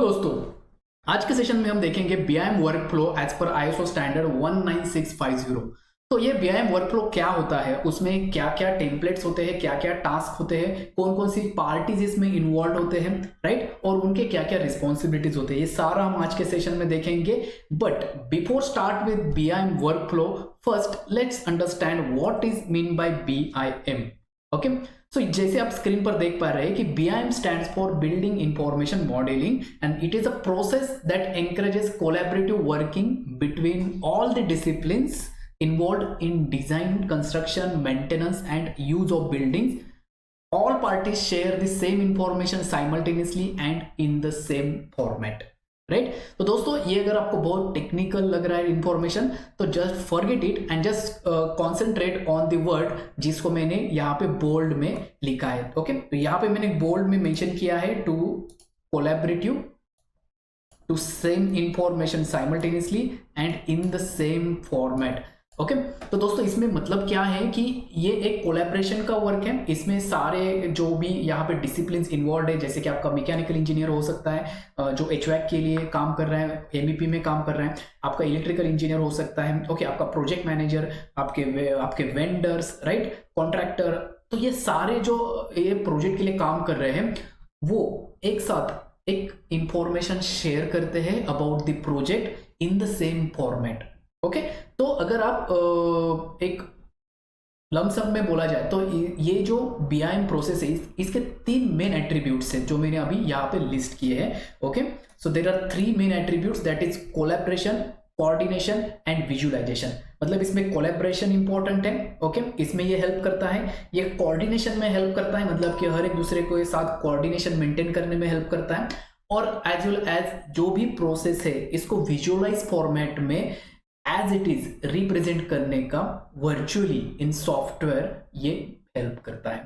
दोस्तों, आज के सेशन में हम देखेंगे BIM workflow as per ISO standard 19650। तो ये बीआईएम वर्कफ्लो क्या होता है, उसमें क्या क्या टेम्पलेट्स होते हैं, क्या क्या टास्क होते हैं, कौन कौन सी पार्टीज इसमें इन्वॉल्व होते हैं, राइट, और उनके क्या क्या रिस्पॉन्सिबिलिटीज होते हैं, ये सारा हम आज के सेशन में देखेंगे। But before start with BIM workflow, first let's understand what is mean by BIM. Okay, so जैसे आप स्क्रीन पर देख पा रहे हैं कि BIM stands for Building Information Modeling and it is a process that encourages collaborative working between all the disciplines involved in design, construction, maintenance and use of buildings. All parties share the same information simultaneously and in the same format. Right, तो दोस्तों ये अगर आपको बहुत technical लग रहा है information तो just forget it and just concentrate on the word जिसको मैंने यहाँ पे बोल्ड में लिखा है। ओके, तो यहाँ पे मैंने बोल्ड में मेंशन किया है to collaborative to same information simultaneously and in the same format. Okay, तो दोस्तों इसमें मतलब क्या है कि ये एक कोलैबोरेशन का वर्क है। इसमें सारे जो भी यहाँ पे डिसिप्लिन्स इन्वॉल्व है, जैसे कि आपका मैकेनिकल इंजीनियर हो सकता है जो HVAC के लिए काम कर रहा है, MEP में काम कर रहा है, आपका इलेक्ट्रिकल इंजीनियर हो सकता है, ओके, आपका प्रोजेक्ट मैनेजर, आपके वेंडर्स, राइट, कॉन्ट्रैक्टर। तो ये सारे जो ये प्रोजेक्ट के लिए काम कर रहे हैं वो एक साथ एक इंफॉर्मेशन शेयर करते हैं about the project in the same format. Okay, तो अगर आप एक लमसम में बोला जाए तो ये जो बीआईएम प्रोसेस है इसके 3 मेन एट्रीब्यूट्स हैं जो मैंने अभी यहाँ पे लिस्ट किए हैं। Okay, so there are 3 main attributes, that is collaboration, coordination and visualization. मतलब इसमें कोलैबोरेशन इंपॉर्टेंट है, ओके, इसमें ये हेल्प करता है। ये कोऑर्डिनेशन में हेल्प करता है, मतलब कि हर एक दूसरे के साथ कोऑर्डिनेशन मेंटेन करने में हेल्प करता है। और एज वेल एज जो भी प्रोसेस है इसको विजुअलाइज फॉर्मेट में एज इट इज रिप्रेजेंट करने का वर्चुअली इन सॉफ्टवेयर ये हेल्प करता है।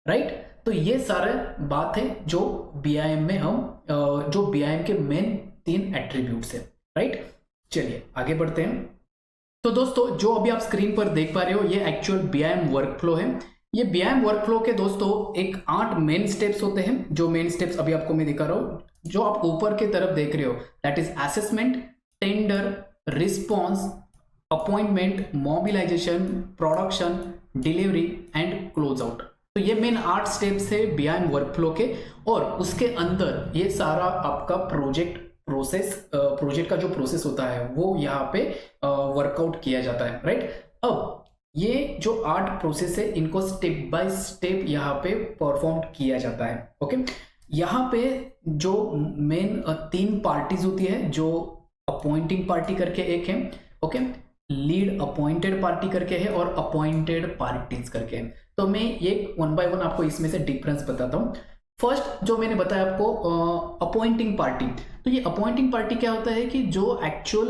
राइट, तो ये सारे बात है जो बीआईएम में हम जो बीआईएम के मेन 3 एट्रीब्यूट्स है। राइट, चलिए आगे बढ़ते हैं। तो दोस्तों जो अभी आप स्क्रीन पर देख पा रहे हो ये एक्चुअल बीआईएम वर्कफ्लो है। ये बीआईएम वर्कफ्लो के दोस्तों एक 8 मेन स्टेप्स होते हैं। जो मेन स्टेप्स अभी आपको मैं दिखा रहा हूं, जो आप ऊपर की तरफ देख रहे हो, that is assessment, tender, response, appointment, mobilization, production, delivery and close out. तो ये मेन 8 स्टेप्स है बीआईएम वर्कफ्लो के, और उसके अंदर ये सारा आपका प्रोजेक्ट का जो प्रोसेस होता है वो यहाँ पे वर्कआउट किया जाता है। राइट, अब ये जो 8 प्रोसेस है इनको स्टेप बाय स्टेप यहाँ पे परफॉर्म किया जाता है। ओके, यहाँ पे जो मेन 3 पार्टीज होती है, जो अपॉइंटिंग पार्टी करके एक है, ओके, लीड अपॉइंटेड पार्टी करके है, और अपॉइंटेड पार्टीज करके है। तो मैं ये 1 बाय 1 आपको इसमें से डिफरेंस बताता हूँ। फर्स्ट जो मैंने बताया आपको अपॉइंटिंग पार्टी, तो ये अपॉइंटिंग पार्टी क्या होता है कि जो एक्चुअल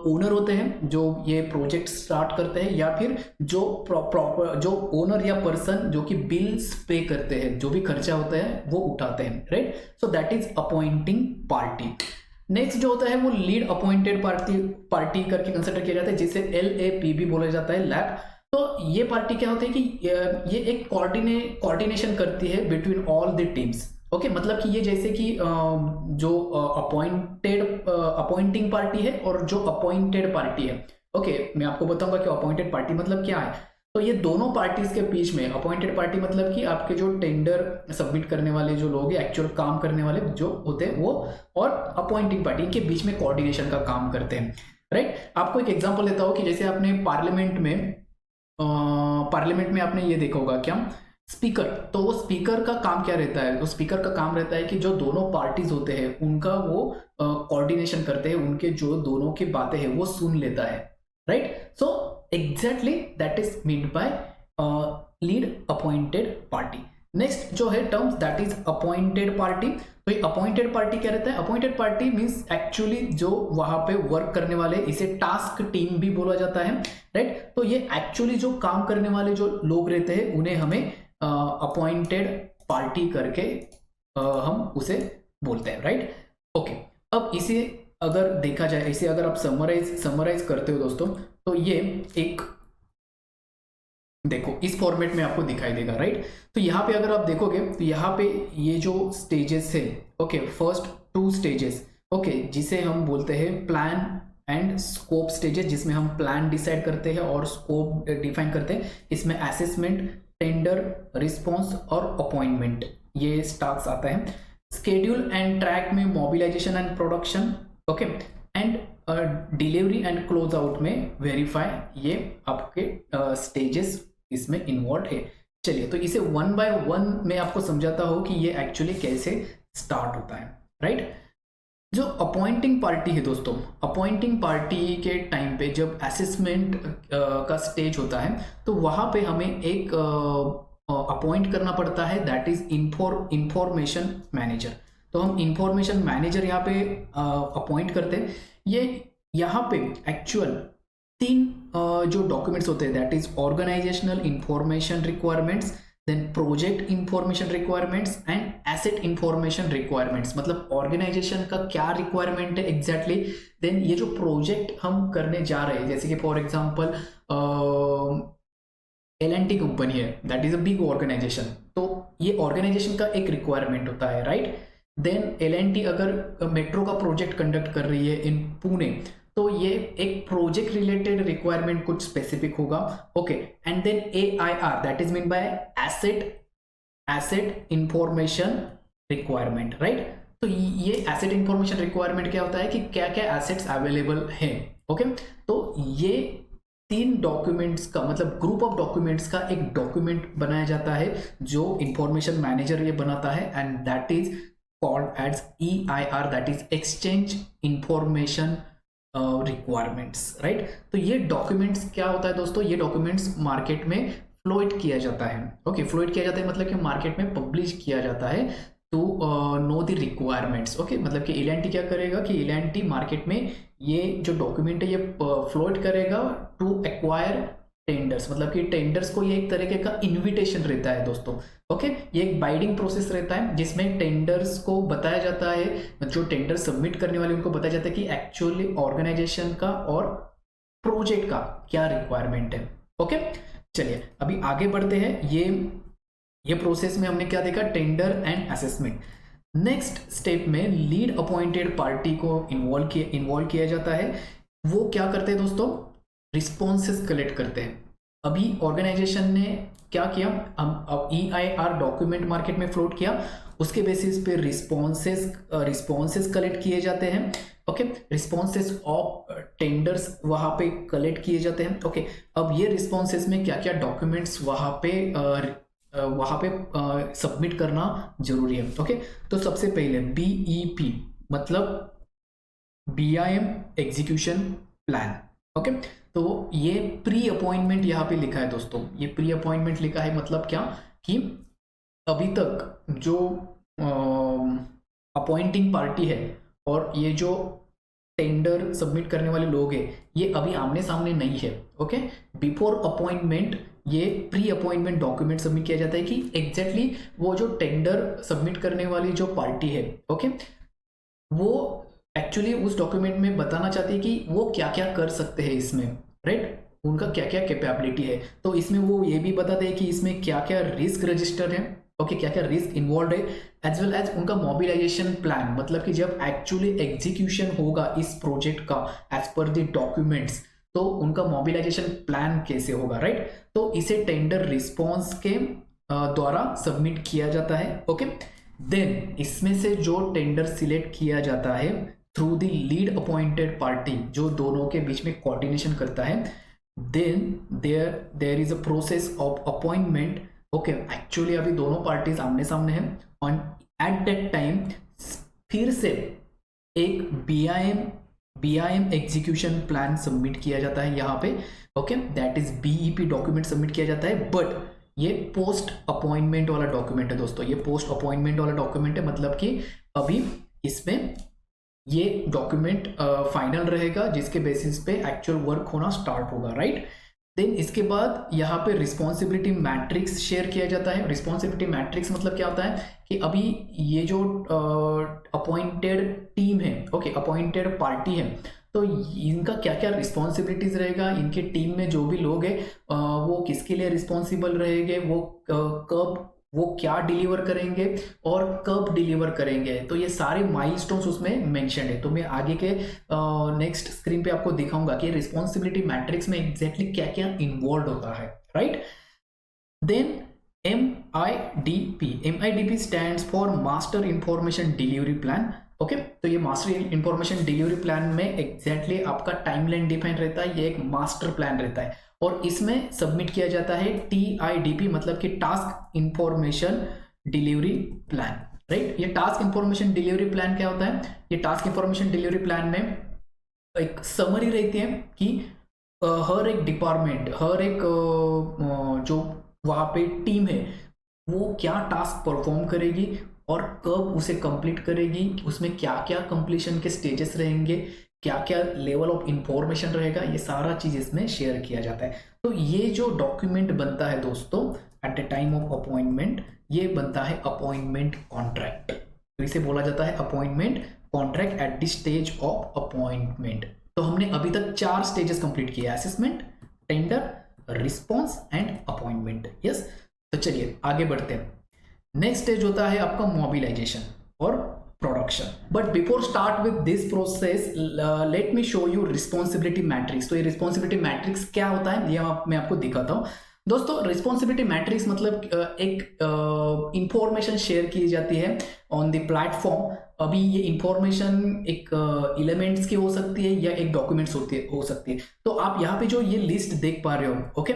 ओनर होते हैं जो ये प्रोजेक्ट स्टार्ट करते हैं, या फिर जो प्रॉपर जो ओनर या पर्सन जो कि बिल्स पे करते हैं, जो भी खर्चा होता है वो उठाते हैं। Right, so that is appointing party. Next जो होता है वो लीड अपॉइंटेड पार्टी करके कंसिडर किया जाता है, जिसे LAP भी बोला जाता है, लैब। तो ये पार्टी क्या होती है कि ये एक कोऑर्डिनेशन करती है between all the teams. Okay, मतलब कि ये जैसे कि जो अपॉइंटिंग पार्टी है और जो अपॉइंटेड पार्टी है। ओके, मैं आपको बताऊंगा कि अपॉइंटेड पार्टी मतलब क्या है। तो ये दोनों पार्टीज के बीच में, अपॉइंटेड पार्टी मतलब कि आपके जो टेंडर सबमिट करने वाले जो लोग हैं, एक्चुअल काम करने वाले जो होते हैं वो, और अपॉइंटिंग पार्टी के बीच में कोऑर्डिनेशन का काम करते हैं। राइट, आपको एक एग्जांपल देता हूँ कि जैसे आपने पार्लियामेंट में आपने ये देखा होगा क्या, स्पीकर। तो वो स्पीकर का काम क्या रहता है, वो स्पीकर का काम रहता है कि जो दोनों पार्टीज होते हैं उनका वो कोऑर्डिनेशन करते हैं, उनके जो दोनों की बातें हैं वो सुन लेता है। Right, so exactly that is meant by lead appointed party. Next जो है terms, that is appointed party. तो ये अपॉइंटेड पार्टी क्या रहता है, अपॉइंटेड पार्टी मींस एक्चुअली जो वहां पे वर्क करने वाले, इसे टास्क टीम भी बोला जाता है। राइट, तो ये एक्चुअली जो काम करने वाले जो लोग रहते हैं उन्हें हमें अपॉइंटेड पार्टी करके हम उसे बोलते हैं। राइट, ओके, अब इसे अगर देखा जाए, इसे अगर आप समराइज करते हो दोस्तों, तो ये एक देखो इस फॉर्मेट में आपको दिखाई देगा, राइट। तो यहाँ पे अगर आप देखोगे तो यहाँ पे ये जो स्टेजेस है, ओके, फर्स्ट 2 स्टेजेस, ओके, जिसे हम बोलते हैं प्लान एंड स्कोप स्टेजेस, जिसमें हम प्लान डिसाइड करते हैं और स्कोप डिफाइन करते हैं। इसमें असेसमेंट, टेंडर, रिस्पॉन्स और अपॉइंटमेंट ये टास्क आता है। स्केड्यूल एंड ट्रैक में mobilization and production, okay, and delivery and close out में वेरीफाई, ये आपके स्टेजेस इसमें इन्वॉल्व है। चलिए तो इसे 1 बाय 1 में आपको समझाता हूं कि ये एक्चुअली कैसे स्टार्ट होता है, राइट। जो अपॉइंटिंग पार्टी है दोस्तों, अपॉइंटिंग पार्टी के टाइम पे जब असेसमेंट का स्टेज होता है तो वहां पे हमें एक अपॉइंट करना पड़ता है, दैट इज इंफॉर्मेशन मैनेजर। तो हम इंफॉर्मेशन मैनेजर यहाँ पे अपॉइंट करते हैं। ये यहाँ पे एक्चुअल 3 जो डॉक्यूमेंट्स होते हैं, that is organisational information requirements, then project information requirements and asset information requirements. मतलब ऑर्गेनाइजेशन का क्या रिक्वायरमेंट है एग्जैक्टली, देन ये जो प्रोजेक्ट हम करने जा रहे हैं, जैसे कि फॉर एग्जांपल L&T कंपनी है, that is a big organisation, तो ये ऑर्गेनाइजेशन का एक रिक्वायरमेंट होता है, राइट। देन L&T अगर मेट्रो का प्रोजेक्ट कंडक्ट कर रही है इन पुणे, तो ये एक प्रोजेक्ट रिलेटेड रिक्वायरमेंट कुछ स्पेसिफिक होगा, okay. And then AIR, that is mean by asset information requirement, right. तो ये एसेट इंफॉर्मेशन रिक्वायरमेंट क्या होता है कि क्या क्या एसेट्स अवेलेबल है, ओके। तो ये 3 डॉक्यूमेंट्स का मतलब ग्रुप ऑफ डॉक्यूमेंट्स का एक डॉक्यूमेंट बनाया जाता है जो इंफॉर्मेशन मैनेजर ये बनाता है, and that is called as EIR, that is Exchange Information Requirements, right। तो ये डॉक्यूमेंट्स क्या होता है दोस्तों, ये डॉक्यूमेंट्स मार्केट में फ्लोट किया जाता है, ओके। फ्लोट किया जाता है मतलब कि मार्केट में पब्लिश किया जाता है to know the requirements, okay. मतलब कि L&T क्या करेगा कि L&T मार्केट में ये जो डॉक्यूमेंट है ये फ्लोट करेगा टू एक्वायर टेंडर्स। मतलब कि टेंडर्स को ये एक तरीके का इन्विटेशन रहता है दोस्तों, ओके। ये एक बाइडिंग प्रोसेस रहता है जिसमें टेंडर्स को बताया जाता है, जो टेंडर सबमिट करने वाले उनको बताया जाता है कि एक्चुअली ऑर्गेनाइजेशन का और प्रोजेक्ट का क्या रिक्वायरमेंट है, ओके। चलिए अभी आगे बढ़ते हैं। ये प्रोसेस में हमने क्या देखा, tender and assessment. Next step में लीड अपॉइंटेड पार्टी को इन्वॉल्व किया जाता है। वो क्या करते हैं दोस्तों, रिस्पॉन्सेस कलेक्ट करते हैं। अभी ऑर्गेनाइजेशन ने क्या किया, हम EIR डॉक्यूमेंट मार्केट में फ्लोट किया, उसके बेसिस पे रिस्पॉन्सेस कलेक्ट किए जाते हैं, ओके। रिस्पॉन्सेस ऑफ टेंडर्स वहां पे कलेक्ट किए जाते हैं, ओके। अब ये रिस्पॉन्सेस में क्या क्या डॉक्यूमेंट्स वहां पे सबमिट करना जरूरी है, ओके। तो सबसे पहले BEP मतलब BIM एग्जीक्यूशन प्लान, ओके। तो ये प्री अपॉइंटमेंट यहाँ पे लिखा है दोस्तों, ये प्री अपॉइंटमेंट लिखा है मतलब क्या कि अभी तक जो अपॉइंटिंग पार्टी है और ये जो टेंडर सबमिट करने वाले लोग हैं ये अभी आमने सामने नहीं है, ओके। बिफोर अपॉइंटमेंट ये प्री अपॉइंटमेंट डॉक्यूमेंट सबमिट किया जाता है कि एग्जैक्टली वो जो टेंडर सबमिट करने वाली जो पार्टी है, ओके, वो एक्चुअली उस डॉक्यूमेंट में बताना चाहती है कि वो क्या क्या कर सकते हैं इसमें, राइट, उनका क्या क्या कैपेबिलिटी है। तो इसमें वो ये भी बताते हैं कि इसमें क्या क्या रिस्क रजिस्टर है, ओके, क्या क्या रिस्क इन्वॉल्व है, एज वेल एज उनका मोबिलाइजेशन प्लान। मतलब कि जब एक्चुअली एग्जीक्यूशन होगा इस प्रोजेक्ट का एज पर द डॉक्यूमेंट्स, तो उनका मोबिलाइजेशन प्लान कैसे होगा, राइट। तो इसे टेंडर रिस्पॉन्स के द्वारा सबमिट किया जाता है, ओके। देन इसमें से जो टेंडर सिलेक्ट किया जाता है through the lead appointed party, जो दोनों के बीच में कोऑर्डिनेशन करता है, then there is a process of appointment, okay. Actually अभी दोनों पार्टीज आमने सामने हैं, और एट दैट टाइम फिर से एक BIM एग्जीक्यूशन प्लान सबमिट किया जाता है यहाँ पे, okay. That is BEP document submit किया जाता है, बट ये पोस्ट अपॉइंटमेंट वाला डॉक्यूमेंट है दोस्तों, ये पोस्ट अपॉइंटमेंट वाला डॉक्यूमेंट है। मतलब कि अभी इसमें ये डॉक्यूमेंट फाइनल रहेगा जिसके बेसिस पे एक्चुअल वर्क होना स्टार्ट होगा, राइट। देन इसके बाद यहाँ पे रिस्पॉन्सिबिलिटी मैट्रिक्स शेयर किया जाता है। रिस्पॉन्सिबिलिटी मैट्रिक्स मतलब क्या होता है कि अभी ये जो अपॉइंटेड टीम है, ओके, अपॉइंटेड पार्टी है, तो इनका क्या क्या रिस्पॉन्सिबिलिटीज रहेगा, इनके टीम में जो भी लोग हैं वो किसके लिए रिस्पॉन्सिबल रहेंगे, वो कब वो क्या डिलीवर करेंगे और कब डिलीवर करेंगे, तो ये सारे माइलस्टोन्स उसमें मेंशन है। तो मैं आगे के नेक्स्ट स्क्रीन पे आपको दिखाऊंगा कि रिस्पॉन्सिबिलिटी मैट्रिक्स में एग्जैक्टली क्या क्या इन्वॉल्व होता है, right. Then MIDP stands for master information delivery plan. Okay, तो ये मास्टर इंफॉर्मेशन डिलीवरी प्लान में एग्जैक्टली आपका टाइमलाइन डिफाइन रहता है, ये एक मास्टर प्लान रहता है और इसमें सबमिट किया जाता है TIDP, मतलब कि task information delivery plan, right. ये टास्क इंफॉर्मेशन डिलीवरी प्लान क्या होता है, ये टास्क इंफॉर्मेशन डिलीवरी प्लान में एक समरी रहती है कि हर एक डिपार्टमेंट, हर एक जो वहाँ पे टीम है वो क्या टास्क परफॉर्म करेगी और कब उसे कंप्लीट करेगी, उसमें क्या क्या कंप्लीशन के स्टेजेस रहेंगे, क्या क्या लेवल ऑफ इंफॉर्मेशन रहेगा, ये सारा चीज इसमें शेयर किया जाता है। तो ये जो डॉक्यूमेंट बनता है दोस्तों eight the time of appointment, ये बनता है अपॉइंटमेंट कॉन्ट्रैक्ट। तो इसे बोला जाता है appointment contract at the stage of appointment. तो हमने अभी तक 4 स्टेजेस कंप्लीट किए, assessment, tender, response and appointment. Yes, तो चलिए आगे बढ़ते हैं। नेक्स्ट स्टेज होता है आपका मोबिलाइजेशन और production. But before start with this process let me show you responsibility matrix. तो ये रिस्पॉन्सिबिलिटी मैट्रिक्स क्या होता है ये मैं आपको दिखाता हूँ। दोस्तों रिस्पॉन्सिबिलिटी मैट्रिक्स मतलब एक इंफॉर्मेशन शेयर की जाती है ऑन द प्लेटफॉर्म। अभी ये इंफॉर्मेशन एक एलिमेंट्स की हो सकती है या एक डॉक्यूमेंट्स हो सकती है। तो आप यहाँ पे जो ये लिस्ट देख पा रहे हो, ओके,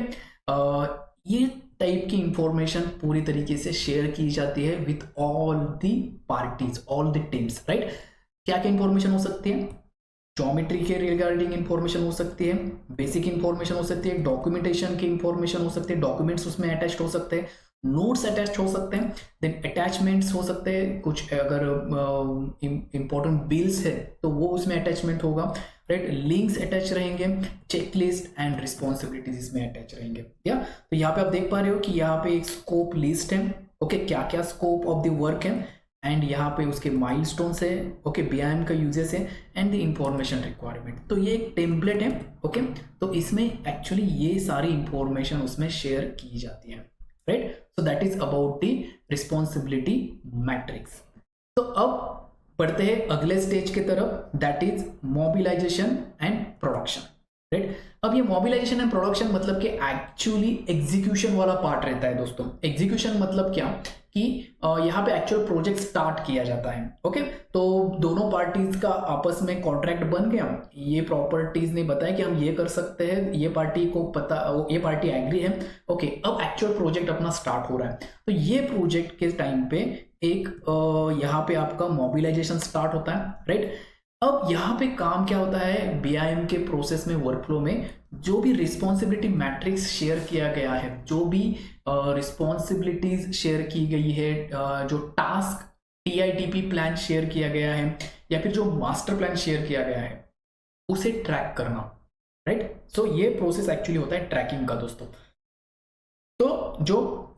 ये टाइप की इंफॉर्मेशन पूरी तरीके से शेयर की जाती है with all the parties, all the teams, right. क्या क्या इंफॉर्मेशन हो सकती है, ज्योमेट्री के रिगार्डिंग इंफॉर्मेशन हो सकती है, बेसिक इंफॉर्मेशन हो सकती है, डॉक्यूमेंटेशन की इंफॉर्मेशन हो सकती है, डॉक्यूमेंट्स उसमें अटैच्ड हो सकते हैं, नोट्स अटैच हो सकते हैं, देन अटैचमेंट्स हो सकते हैं, कुछ अगर इंपॉर्टेंट बिल्स है तो वो उसमें अटैचमेंट होगा, राइट, लिंक्स अटैच रहेंगे, चेकलिस्ट एंड रिस्पॉन्सिबिलिटीज इसमें अटैच रहेंगे। या तो यहाँ पे आप देख पा रहे हो कि यहाँ पे एक स्कोप लिस्ट है, ओके, क्या क्या स्कोप ऑफ द वर्क है एंड यहाँ पे उसके माइलस्टोन्स है, ओके, BIM का यूजेस है एंड द इंफॉर्मेशन रिक्वायरमेंट। तो ये एक टेम्पलेट है, ओके, तो इसमें एक्चुअली ये सारी इंफॉर्मेशन उसमें शेयर की जाती है, right. So that is about the responsibility matrix. तो अब बढ़ते हैं अगले स्टेज की तरफ, that is mobilization and production, right. अब ये मोबिलाइजेशन एंड प्रोडक्शन मतलब कि एक्चुअली एग्जीक्यूशन वाला पार्ट रहता है दोस्तों। एग्जीक्यूशन मतलब क्या कि यहाँ पे एक्चुअल प्रोजेक्ट स्टार्ट किया जाता है, ओके। तो दोनों पार्टीज का आपस में कॉन्ट्रैक्ट बन गया, ये प्रॉपर्टीज ने बताया कि हम ये कर सकते हैं, ये पार्टी को पता, ये पार्टी एग्री है, ओके। अब एक्चुअल प्रोजेक्ट अपना स्टार्ट हो रहा है। तो ये प्रोजेक्ट के टाइम पे एक यहाँ पे आपका मोबिलाइजेशन स्टार्ट होता है, राइट। अब यहाँ पे काम क्या होता है, BIM के प्रोसेस में, वर्कफ्लो में जो भी रिस्पॉन्सिबिलिटी मैट्रिक्स शेयर किया गया है, जो भी रिस्पॉन्सिबिलिटीज शेयर की गई है, जो टास्क TIDP प्लान शेयर किया गया है या फिर जो मास्टर प्लान शेयर किया गया है, उसे ट्रैक करना, राइट। सो ये प्रोसेस एक्चुअली होता है ट्रैकिंग का दोस्तों। तो जो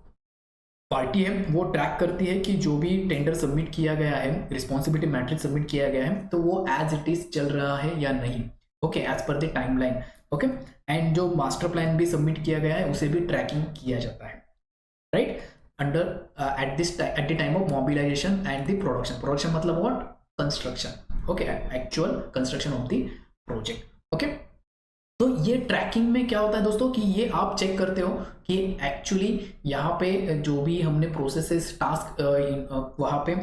पार्टी है वो ट्रैक करती है कि जो भी टेंडर सबमिट किया गया है, रिस्पॉन्सिबिलिटी मैट्रिक्स सबमिट किया गया है, तो वो एज इट इज चल रहा है या नहीं, okay, as per the timeline, okay. And जो मास्टर प्लान भी सबमिट किया गया है उसे भी ट्रैकिंग किया जाता है, right, under at the time of mobilization and the production. Production मतलब what, construction, okay, actual construction of the project, okay. तो ये ट्रैकिंग में क्या होता है दोस्तों कि ये आप चेक करते हो कि एक्चुअली यहाँ पे जो भी हमने प्रोसेसेस टास्क वहाँ पे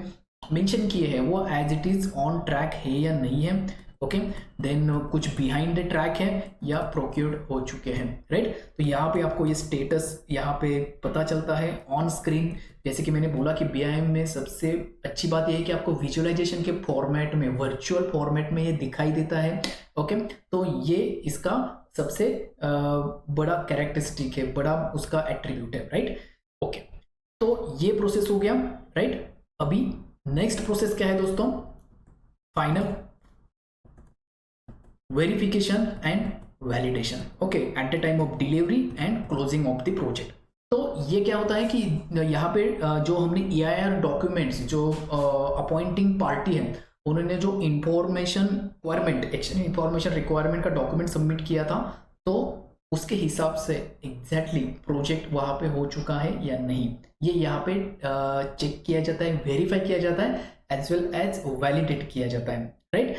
मेंशन किए हैं वो as it is on track है या नहीं है, ओके। देन कुछ बिहाइंड द ट्रैक है या प्रोक्योर्ड हो चुके हैं, राइट। तो यहाँ पे आपको ये स्टेटस यहाँ पे पता चलता है ऑन स्क्रीन। जैसे कि मैंने बोला कि BIM में सबसे अच्छी बात यह है कि आपको विजुअलाइजेशन के फॉर्मेट में, वर्चुअल फॉर्मेट में ये दिखाई देता है, ओके। तो ये इसका सबसे बड़ा कैरेक्टरिस्टिक है, बड़ा उसका एट्रीब्यूट है, राइट, ओके। तो ये प्रोसेस हो गया, राइट। अभी नेक्स्ट प्रोसेस क्या है दोस्तों, final verification and validation, okay, eight the time of delivery and closing of the project. तो ये क्या होता है कि यहाँ पे जो हमने EIR डॉक्यूमेंट्स, जो अपॉइंटिंग पार्टी है उन्होंने जो information requirement action information requirement का डॉक्यूमेंट सबमिट किया था, तो उसके हिसाब से एग्जैक्टली प्रोजेक्ट वहाँ पे हो चुका है या नहीं, ये यहाँ पे चेक किया जाता है, वेरीफाई किया जाता है, एज वेल एज वैलिडेट किया जाता है, राइट।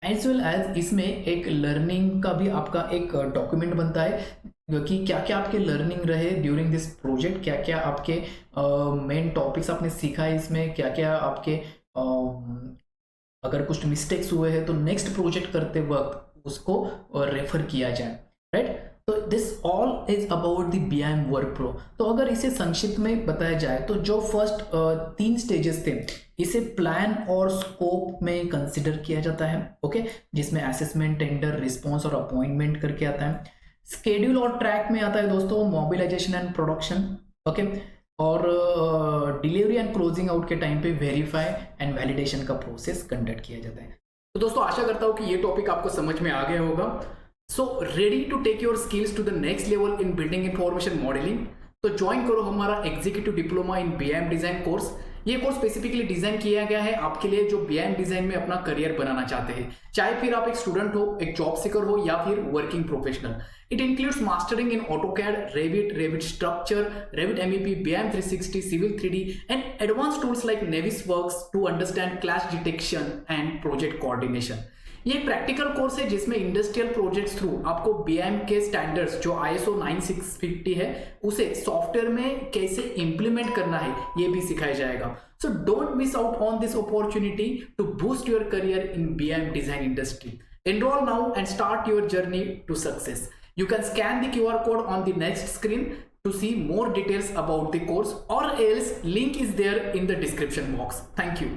एज वेल एज इसमें एक लर्निंग का भी आपका एक डॉक्यूमेंट बनता है कि क्या क्या आपके लर्निंग रहे ड्यूरिंग दिस प्रोजेक्ट, क्या क्या आपके मेन टॉपिक्स आपने सीखा है इसमें, क्या क्या आपके अगर कुछ मिस्टेक्स हुए हैं तो नेक्स्ट प्रोजेक्ट करते वक्त उसको रेफर किया जाए, राइट। तो this all is about the BIM work flow. तो अगर इसे संक्षिप्त में बताया जाए तो जो फर्स्ट 3 स्टेजेस थे इसे प्लान और स्कोप में कंसिडर किया जाता है, ओके, जिसमें असेसमेंट, टेंडर, रिस्पॉन्स और अपॉइंटमेंट करके आता है। स्केड्यूल और ट्रैक में आता है दोस्तों मोबिलाइजेशन एंड प्रोडक्शन, ओके, और डिलीवरी एंड क्लोजिंग आउट के टाइम पे वेरीफाई एंड वैलिडेशन का प्रोसेस कंडक्ट किया जाता है। तो दोस्तों आशा करता हूँ कि ये टॉपिक आपको समझ में आ गया होगा। So ready to take your skills to the next level in building information modelling, तो ज्वाइन करो हमारा executive diploma in BIM design course. ये कोर्स स्पेसिफिकली डिजाइन किया गया है आपके लिए जो बीआईएम डिजाइन में अपना करियर बनाना चाहते हैं, चाहे फिर आप एक स्टूडेंट हो, एक जॉब सीकर हो या फिर working professional. It includes mastering in AutoCAD, Revit, Revit Structure, Revit MEP, BIM 360, Civil 3D, and advanced tools like Navisworks to understand clash detection and project coordination. ये एक प्रैक्टिकल कोर्स है जिसमें industrial projects through आपको BIM के standards जो ISO 9650 है उसे software में कैसे इंप्लीमेंट करना है ये भी सिखाया जाएगा। So don't miss out on this opportunity to boost your career in BIM design industry. Enroll now and start your journey to success. You can scan the QR code on the next screen to see more details about the course, or else link is there in the description box. Thank you.